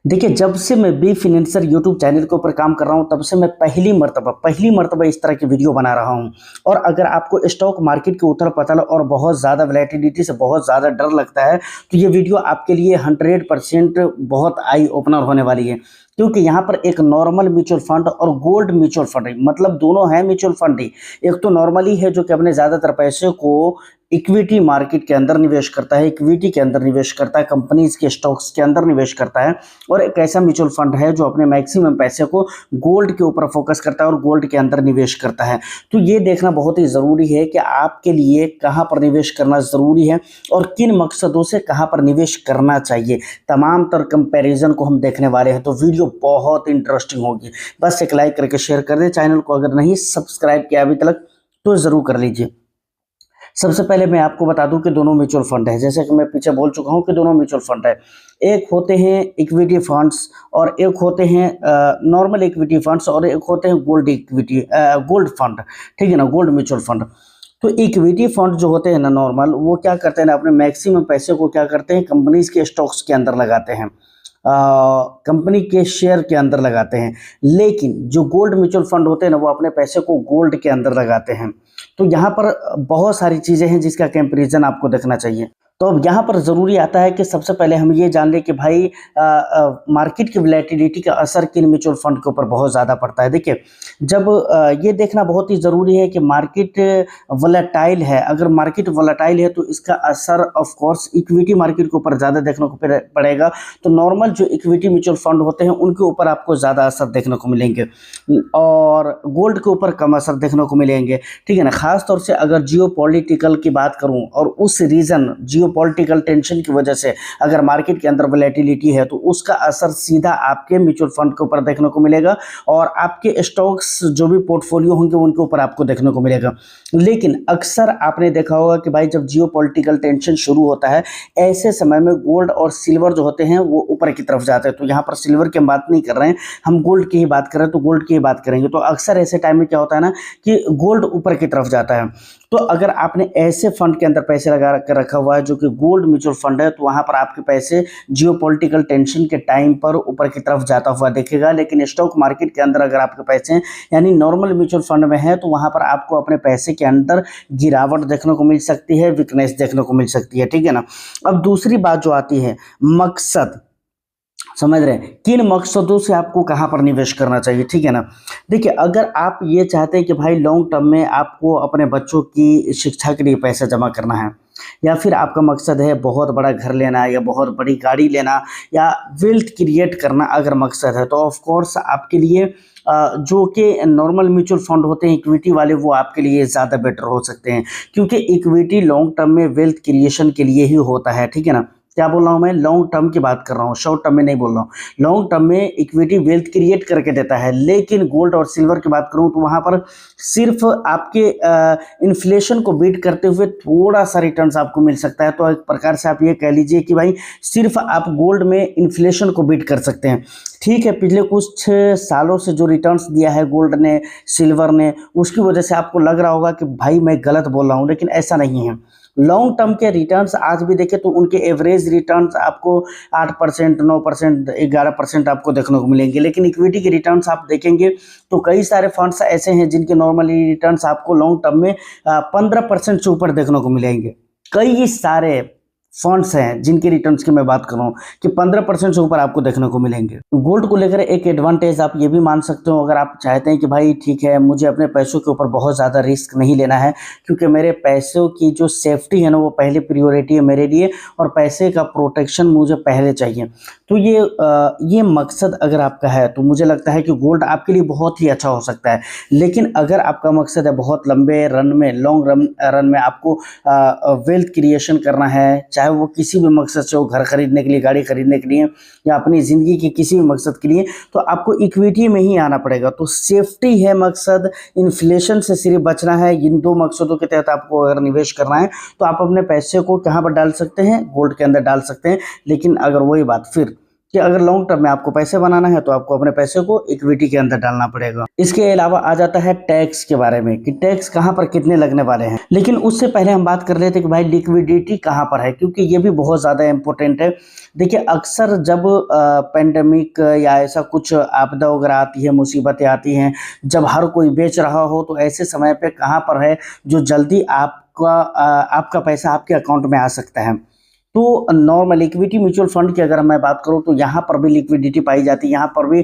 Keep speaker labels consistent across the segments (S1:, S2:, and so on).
S1: देखिए, जब से मैं बी फाइनेंसर यूट्यूब चैनल के ऊपर काम कर रहा हूँ, तब से मैं पहली मर्तबा इस तरह की वीडियो बना रहा हूँ। और अगर आपको स्टॉक मार्केट के उथल-पुथल और बहुत ज़्यादा वोलेटिलिटी से बहुत ज़्यादा डर लगता है, तो ये वीडियो आपके लिए 100% बहुत आई ओपनर होने वाली है। क्योंकि यहाँ पर एक नॉर्मल म्यूचुअल फंड और गोल्ड म्यूचुअल फंड है, मतलब दोनों हैं म्यूचुअल फंड ही। एक तो नॉर्मली है जो कि अपने ज़्यादातर पैसे को इक्विटी मार्केट के अंदर निवेश करता है, इक्विटी के अंदर निवेश करता है, कंपनीज़ के स्टॉक्स के अंदर निवेश करता है। और एक ऐसा म्यूचुअल फंड है जो अपने मैक्सिमम पैसे को गोल्ड के ऊपर फोकस करता है और गोल्ड के अंदर निवेश करता है। तो ये देखना बहुत ही ज़रूरी है कि आपके लिए कहाँ पर निवेश करना ज़रूरी है और किन मकसदों से कहाँ पर निवेश करना चाहिए। तमाम तर कंपैरिजन को हम देखने वाले हैं, तो वीडियो बहुत इंटरेस्टिंग होगी। बस एक लाइक करके शेयर कर दें। चैनल को अगर नहीं सब्सक्राइब किया अभी तक तो ज़रूर कर लीजिए। सबसे पहले मैं आपको बता दूं कि दोनों म्यूचुअल फंड है, जैसे कि मैं पीछे बोल चुका हूं कि दोनों म्यूचुअल फंड है। एक होते हैं इक्विटी फंड्स और एक होते हैं नॉर्मल इक्विटी फंड्स और एक होते हैं गोल्ड फंड। ठीक है ना, गोल्ड म्यूचुअल फंड। तो इक्विटी फंड जो होते हैं ना नॉर्मल, वो क्या करते हैं ना, अपने मैक्सिमम पैसे को क्या करते हैं, कंपनीज के स्टॉक्स के अंदर लगाते हैं, कंपनी के शेयर के अंदर लगाते हैं। लेकिन जो गोल्ड म्यूचुअल फंड होते हैं ना, वो अपने पैसे को गोल्ड के अंदर लगाते हैं। तो यहाँ पर बहुत सारी चीज़ें हैं जिसका कंपैरिजन आपको देखना चाहिए। तो अब यहाँ पर ज़रूरी आता है कि सबसे पहले हम ये जान लें कि भाई मार्केट की वोलेटिलिटी का असर किन म्यूचुअल फंड के ऊपर बहुत ज़्यादा पड़ता है। देखिए, जब ये देखना बहुत ही ज़रूरी है कि मार्केट वोलेटाइल है। अगर मार्केट वोलेटाइल है तो इसका असर ऑफ कोर्स इक्विटी मार्केट के ऊपर ज़्यादा देखने को पड़ेगा। तो नॉर्मल जो इक्विटी म्यूचुअल फंड होते हैं उनके ऊपर आपको ज़्यादा असर देखने को मिलेंगे और गोल्ड के ऊपर कम असर देखने को मिलेंगे। ठीक है ना, खास तौर से अगर जियो पॉलिटिकल की बात करूँ और उस रीज़न जियो पॉलिटिकल टेंशन की वजह से अगर मार्केट के अंदर वोलेटिलिटी है तो उसका असर सीधा आपके म्यूचुअल फंड के ऊपर देखने को मिलेगा और आपके स्टॉक्स जो भी पोर्टफोलियो होंगे उनके ऊपर आपको देखने को मिलेगा। लेकिन अक्सर आपने देखा होगा कि भाई जब जियो पॉलिटिकल टेंशन शुरू होता है, ऐसे समय में गोल्ड और सिल्वर जो होते हैं वो ऊपर की तरफ जाते हैं। तो यहाँ पर सिल्वर की हम बात नहीं कर रहे हैं, हम गोल्ड की ही बात कर रहे हैं, तो गोल्ड की ही बात करेंगे। तो अक्सर ऐसे टाइम में क्या होता है ना कि गोल्ड ऊपर की तरफ जाता है। तो अगर आपने ऐसे फंड के अंदर पैसे लगा कर रखा हुआ है जो कि गोल्ड म्यूचुअल फंड है, तो वहां पर आपके पैसे जियोपॉलिटिकल टेंशन के टाइम पर ऊपर की तरफ जाता हुआ दिखेगा। लेकिन स्टॉक मार्केट के अंदर अगर आपके पैसे यानी नॉर्मल म्यूचुअल फंड में है तो वहां पर आपको अपने पैसे के अंदर गिरावट देखने को मिल सकती है, वीकनेस देखने को मिल सकती है। ठीक है ना। अब दूसरी बात जो आती है मकसद, समझ रहे हैं किन मकसदों से आपको कहाँ पर निवेश करना चाहिए। ठीक है ना। देखिए, अगर आप ये चाहते हैं कि भाई लॉन्ग टर्म में आपको अपने बच्चों की शिक्षा के लिए पैसा जमा करना है, या फिर आपका मकसद है बहुत बड़ा घर लेना या बहुत बड़ी गाड़ी लेना या वेल्थ क्रिएट करना अगर मकसद है, तो ऑफ कोर्स आपके लिए जो कि नॉर्मल म्यूचुअल फंड होते हैं इक्विटी वाले, वो आपके लिए ज़्यादा बेटर हो सकते हैं। क्योंकि इक्विटी लॉन्ग टर्म में वेल्थ क्रिएशन के लिए ही होता है। ठीक है ना। क्या बोल रहा हूँ मैं, लॉन्ग टर्म की बात कर रहा हूँ, शॉर्ट टर्म में नहीं बोल रहा हूँ। लॉन्ग टर्म में इक्विटी वेल्थ क्रिएट करके देता है। लेकिन गोल्ड और सिल्वर की बात करूँ तो वहाँ पर सिर्फ आपके इन्फ्लेशन को बीट करते हुए थोड़ा सा रिटर्न्स आपको मिल सकता है। तो एक प्रकार से आप ये कह लीजिए कि भाई सिर्फ आप गोल्ड में इन्फ्लेशन को बीट कर सकते हैं। ठीक है, पिछले कुछ सालों से जो रिटर्न्स दिया है गोल्ड ने, सिल्वर ने, उसकी वजह से आपको लग रहा होगा कि भाई मैं गलत बोल रहा हूँ, लेकिन ऐसा नहीं है। लॉन्ग टर्म के रिटर्न्स आज भी देखें तो उनके एवरेज रिटर्न्स आपको 8%, 9%, 11% आपको देखने को मिलेंगे। लेकिन इक्विटी के रिटर्न्स आप देखेंगे तो कई सारे फंड्स ऐसे हैं जिनके नॉर्मली रिटर्न्स आपको लॉन्ग टर्म में 15% से ऊपर देखने को मिलेंगे। कई सारे फंड्स हैं जिनके रिटर्न्स की मैं बात कर रहा हूँ कि 15% से ऊपर आपको देखने को मिलेंगे। गोल्ड को लेकर एक एडवांटेज आप ये भी मान सकते हो, अगर आप चाहते हैं कि भाई ठीक है मुझे अपने पैसों के ऊपर बहुत ज़्यादा रिस्क नहीं लेना है, क्योंकि मेरे पैसों की जो सेफ्टी है ना वो पहले प्रियोरिटी है मेरे लिए और पैसे का प्रोटेक्शन मुझे पहले चाहिए। तो ये मकसद अगर आपका है तो मुझे लगता है कि गोल्ड आपके लिए बहुत ही अच्छा हो सकता है। लेकिन अगर आपका मकसद है बहुत लंबे रन में, लॉन्ग रन में आपको वेल्थ क्रिएशन करना है, चाहे वो किसी भी मकसद से हो, घर खरीदने के लिए, गाड़ी खरीदने के लिए या अपनी ज़िंदगी के किसी भी मकसद के लिए, तो आपको इक्विटी में ही आना पड़ेगा। तो सेफ्टी है मकसद, इन्फ्लेशन से सिर्फ बचना है, इन दो मकसदों के तहत आपको अगर निवेश करना है तो आप अपने पैसे को कहाँ पर डाल सकते हैं, गोल्ड के अंदर डाल सकते हैं। लेकिन अगर वही बात फिर कि अगर लॉन्ग टर्म में आपको पैसे बनाना है तो आपको अपने पैसे को इक्विटी के अंदर डालना पड़ेगा। इसके अलावा आ जाता है टैक्स के बारे में कि टैक्स कहाँ पर कितने लगने वाले हैं। लेकिन उससे पहले हम बात कर लेते हैं कि भाई लिक्विडिटी कहाँ पर है, क्योंकि ये भी बहुत ज़्यादा इंपॉर्टेंट है। देखिए अक्सर जब पेंडेमिक या ऐसा कुछ आपदा वगैरह आती है, मुसीबतें आती हैं, जब हर कोई बेच रहा हो, तो ऐसे समय पे कहाँ पर है जो जल्दी आपका पैसा आपके अकाउंट में आ सकता है। तो नॉर्मल इक्विटी म्यूचुअल फंड की अगर मैं बात करूं तो यहाँ पर भी लिक्विडिटी पाई जाती है। यहाँ पर भी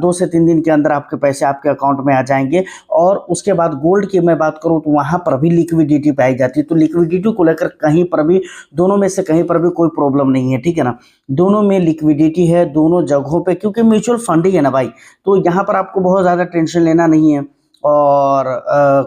S1: 2 से 3 दिन के अंदर आपके पैसे आपके अकाउंट में आ जाएंगे। और उसके बाद गोल्ड की मैं बात करूं तो वहाँ पर भी लिक्विडिटी पाई जाती है। तो लिक्विडिटी को लेकर कहीं पर भी, दोनों में से कहीं पर भी कोई प्रॉब्लम नहीं है, ठीक है ना। दोनों में लिक्विडिटी है, दोनों जगहों पे, क्योंकि म्यूचुअल फंड ही है ना भाई। तो यहाँ पर आपको बहुत ज़्यादा टेंशन लेना नहीं है और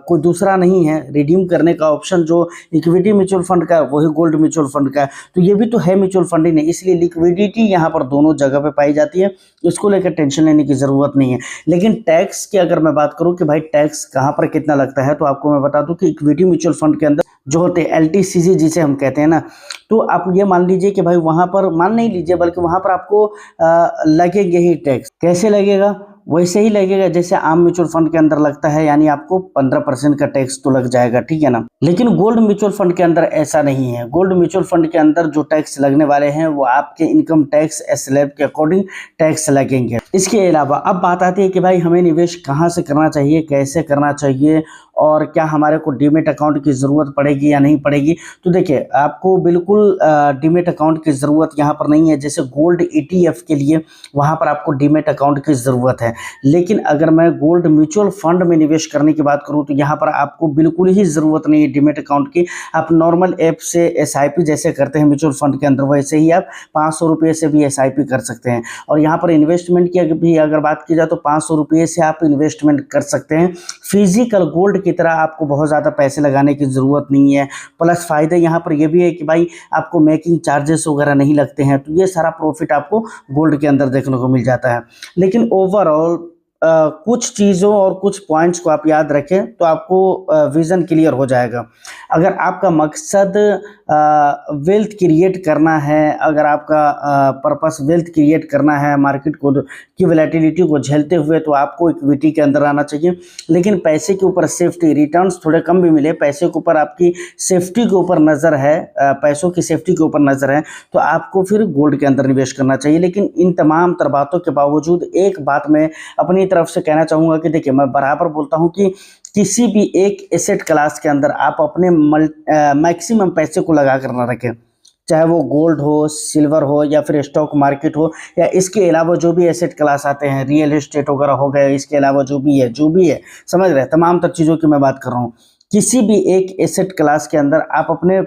S1: कोई दूसरा नहीं है रिडीम करने का ऑप्शन। जो इक्विटी म्यूचुअल फंड का है वही गोल्ड म्यूचुअल फंड का है, तो ये भी तो है म्यूचुअल फंड ही नहीं, इसलिए लिक्विडिटी यहाँ पर दोनों जगह पे पाई जाती है। इसको लेकर टेंशन लेने की ज़रूरत नहीं है। लेकिन टैक्स की अगर मैं बात करूँ कि भाई टैक्स कहाँ पर कितना लगता है, तो आपको मैं बता दूँ कि इक्विटी म्यूचुअल फंड के अंदर जो होते हैं LTCC जिसे हम कहते हैं ना, तो आप ये मान लीजिए कि भाई वहाँ पर, मान नहीं लीजिए बल्कि वहाँ पर आपको लगेंगे ही टैक्स। कैसे लगेगा? वैसे ही लगेगा जैसे आम म्यूचुअल फंड के अंदर लगता है, यानी आपको 15% का टैक्स तो लग जाएगा, ठीक है ना। लेकिन गोल्ड म्यूचुअल फंड के अंदर ऐसा नहीं है। गोल्ड म्यूचुअल फंड के अंदर जो टैक्स लगने वाले हैं वो आपके इनकम टैक्स स्लैब के अकॉर्डिंग टैक्स लगेंगे। इसके अलावा अब बात आती है कि भाई हमें निवेश कहाँ से करना चाहिए, कैसे करना चाहिए, और क्या हमारे को डीमेट अकाउंट की ज़रूरत पड़ेगी या नहीं पड़ेगी। तो देखिए आपको बिल्कुल डीमेट अकाउंट की ज़रूरत यहाँ पर नहीं है। जैसे गोल्ड ETF के लिए वहाँ पर आपको डीमेट अकाउंट की ज़रूरत है। लेकिन अगर मैं गोल्ड म्यूचुअल फंड में निवेश करने की बात करूँ तो यहाँ पर आपको बिल्कुल ही ज़रूरत नहीं है डीमेट अकाउंट की। आप नॉर्मल ऐप से SIP जैसे करते हैं म्यूचुअल फंड के अंदर, वैसे ही आप 500 रुपये से भी SIP कर सकते हैं। और यहाँ पर इन्वेस्टमेंट की भी अगर बात की जाए तो 500 रुपये से आप इन्वेस्टमेंट कर सकते हैं। फिजिकल गोल्ड की तरह आपको बहुत ज़्यादा पैसे लगाने की ज़रूरत नहीं है। प्लस फ़ायदे यहाँ पर यह भी है कि भाई आपको मेकिंग चार्जेस वगैरह नहीं लगते हैं। तो ये सारा प्रॉफिट आपको गोल्ड के अंदर देखने को मिल जाता है। लेकिन ओवरऑल कुछ चीज़ों और कुछ पॉइंट्स को आप याद रखें तो आपको विज़न क्लियर हो जाएगा। अगर आपका मकसद वेल्थ क्रिएट करना है, अगर आपका पर्पस वेल्थ क्रिएट करना है मार्केट को की वैलेटिलिटी को झेलते हुए, तो आपको इक्विटी के अंदर आना चाहिए। लेकिन पैसे के ऊपर सेफ्टी, रिटर्न्स थोड़े कम भी मिले, पैसे के ऊपर आपकी सेफ्टी के ऊपर नज़र है, पैसों की सेफ्टी के ऊपर नज़र है, तो आपको फिर गोल्ड के अंदर निवेश करना चाहिए। लेकिन इन तमाम बातों के बावजूद एक बात मैं अपनी तरफ से कहना चाहूँगा कि देखिए मैं बराबर बोलता हूँ कि किसी भी एक एसेट क्लास के अंदर आप अपने मैक्सिमम पैसे को लगा कर ना रखें, चाहे वो गोल्ड हो, सिल्वर हो, या फिर स्टॉक मार्केट हो, या इसके अलावा जो भी एसेट क्लास आते हैं, रियल एस्टेट वगैरह हो गए, इसके अलावा जो भी है समझ रहे हैं, तमाम तर चीज़ों की मैं बात कर रहा हूँ। किसी भी एक एसेट क्लास के अंदर आप अपने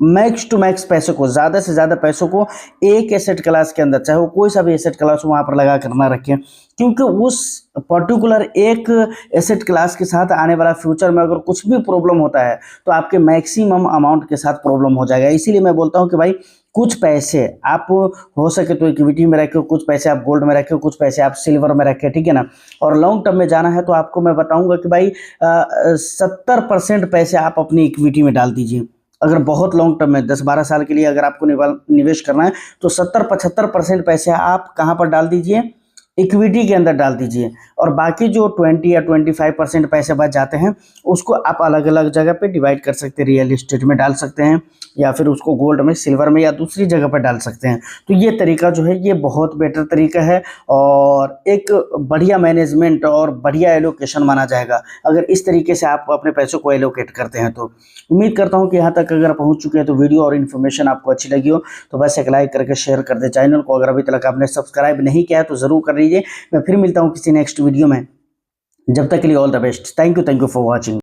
S1: मैक्स टू मैक्स पैसे को, ज़्यादा से ज़्यादा पैसों को एक एसेट क्लास के अंदर, चाहे वो कोई सा भी एसेट क्लास हो, वहाँ पर लगा कर ना रखें। क्योंकि उस पर्टिकुलर एक एसेट क्लास के साथ आने वाला फ्यूचर में अगर कुछ भी प्रॉब्लम होता है तो आपके मैक्सिमम अमाउंट के साथ प्रॉब्लम हो जाएगा। इसीलिए मैं बोलता हूँ कि भाई कुछ पैसे आप हो सके तो इक्विटी में रखें, कुछ पैसे आप गोल्ड में रखें, कुछ पैसे आप सिल्वर में रखें, ठीक है ना। और लॉन्ग टर्म में जाना है तो आपको मैं बताऊँगा कि भाई 70% पैसे आप अपनी इक्विटी में डाल दीजिए। अगर बहुत लॉन्ग टर्म में 10-12 साल के लिए अगर आपको निवेश करना है तो 70-75% पैसे आप कहाँ पर डाल दीजिए, इक्विटी के अंदर डाल दीजिए। और बाकी जो 20 या 25% पैसे बच जाते हैं उसको आप अलग अलग जगह पे डिवाइड कर सकते हैं, रियल एस्टेट में डाल सकते हैं, या फिर उसको गोल्ड में, सिल्वर में, या दूसरी जगह पर डाल सकते हैं। तो ये तरीका जो है ये बहुत बेटर तरीका है और एक बढ़िया मैनेजमेंट और बढ़िया एलोकेशन माना जाएगा अगर इस तरीके से आप अपने पैसों को एलोकेट करते हैं। तो उम्मीद करता हूँ कि यहाँ तक अगर पहुँच चुके हैं तो वीडियो और इन्फॉर्मेशन आपको अच्छी लगी हो तो बस एक लाइक करके शेयर कर दे। चैनल को अगर अभी तक आपने सब्सक्राइब नहीं किया है तो ज़रूर कर लीजिए। मैं फिर मिलता हूँ किसी नेक्स्ट वीडियो में, जब तक के लिए all the best. Thank you for watching.